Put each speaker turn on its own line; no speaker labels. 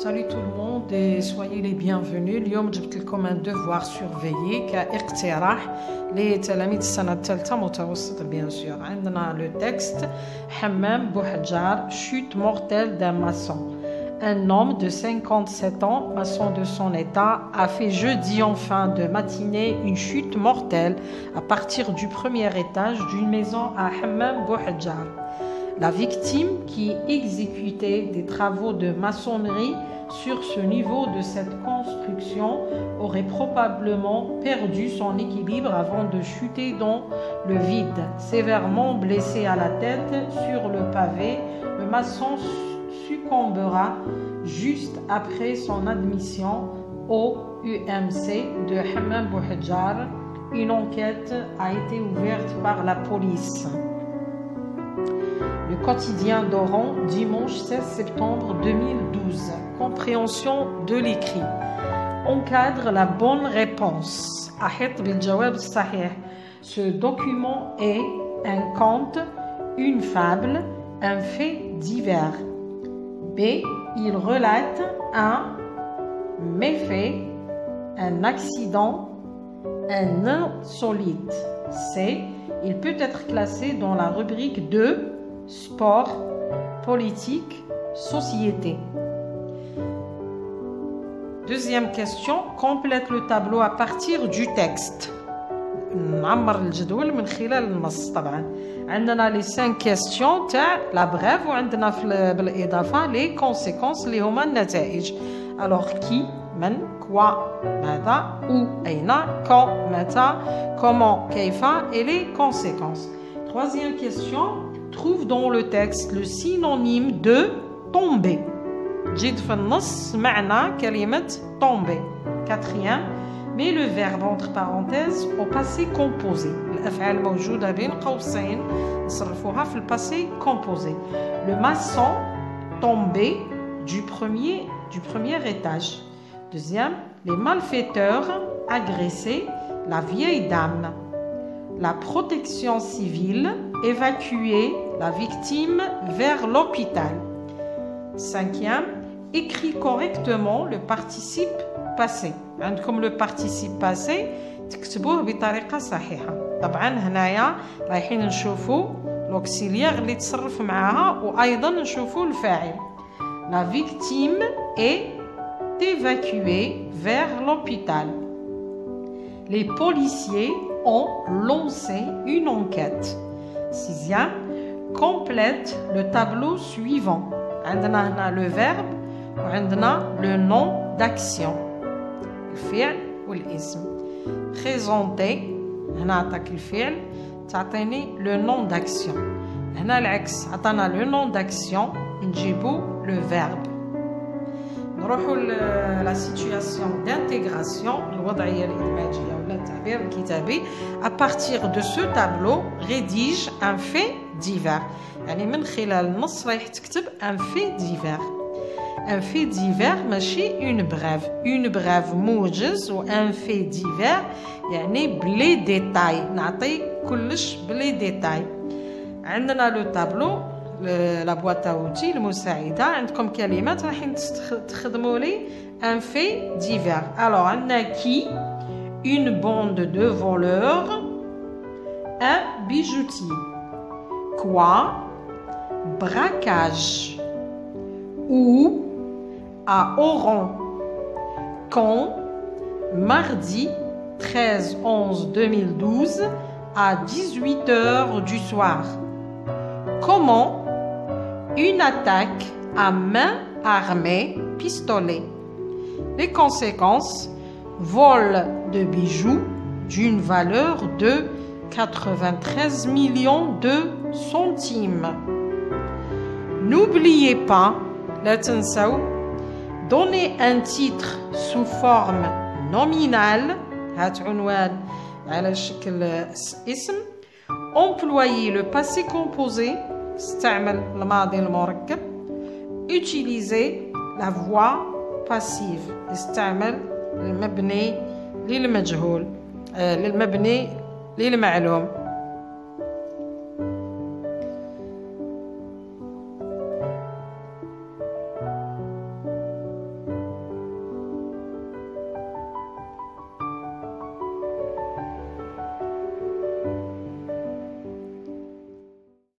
Salut tout le monde et soyez les bienvenus. اليوم جبت لكم un devoir surveillé كاقتراح لتلاميذ السنة الثالثة متوسط bien sûr. عندنا le texte حمام بوحجار chute mortelle d'un maçon. Un homme de 57 ans, maçon de son état, a fait jeudi en fin de matinée une chute mortelle à partir du premier étage d'une maison à Hammam Bouhadjar. La victime, qui exécutait des travaux de maçonnerie sur ce niveau de cette construction, aurait probablement perdu son équilibre avant de chuter dans le vide. Sévèrement blessé à la tête sur le pavé, le maçon succombera juste après son admission au UMC de Hammam Bouhadjar. Une enquête a été ouverte par la police. Le quotidien d'Oran, dimanche 16 septembre 2012. Compréhension de l'écrit. Encadre la bonne réponse. Ce document est un conte, une fable, un fait divers. B. Il relate un méfait, un accident, un insolite. C. Il peut être classé dans la rubrique de sport, politique, société. Deuxième question, complète le tableau à partir du texte. نعمر الجدول من خلال النص طبعا. عندنا les 5 questions تاع la brève وعندنا بالإضافة les conséquences اللي هما النتائج. Alors qui, من, quoi, ماذا, où, أين, quand, متى, comment, كيف et les conséquences. Troisième question, trouve dans le texte le synonyme de tomber. جد في النص معنى كلمة tomber. Quatrième, mets le verbe entre parenthèses au passé composé. الأفعال موجودة بين قوسين نصرفوها في le passé composé. Le maçon tombé du premier étage. Deuxième, les malfaiteurs agressaient la vieille dame. La protection civile évacuait la victime vers l'hôpital. Cinquième, écrit correctement le participe passé. عندكم le participe passé تكتبوه بطريقة صحيحة. طبعا هنايا رايحين نشوفوا l'auxiliaire اللي تصرف معاها وأيضا نشوفوا الفاعل. La victime est évacuée vers l'hôpital. Les policiers ont lancé une enquête. Sixième, complète le tableau suivant. عندنا هنا le verbe وعندنا le nom d'action. الفعل والاسم. Présenter هنا عطاك الفعل تعطيني le nom d'action. هنا العكس عطانا le nom d'action نجيبو le verbe. نروحوا la situation d'intégration الوضعية الإدماجية ولا التعبير الكتابي. À partir de ce tableau rédige un fait divers. يعني من خلال النص رايح تكتب un fait divers. Un fait divers ماشي une brève موجز و un fait divers يعني بلي ديتاي نعطي كلش بلي ديتاي. عندنا لو تابلو لا بواط اوتي المساعده عندكم كلمات راح تخدموا لي un fait divers. Alors عندنا qui, une bande de voleurs, un bijoutier. Quoi, braquage. Où, à Oran. Quand, mardi 13/11/2012 à 18h du soir. Comment, une attaque à main armée, pistolet. Les conséquences, vol de bijoux d'une valeur de 93 millions de centimes. N'oubliez pas, لا تنسوا, donner un titre sous forme nominale, هات عنوان على شكل اسم. Employer le passé composé, استعمل الماضي المركب. Utiliser la voix passive, استعمل المبني للمجهول للمبني للمعلوم.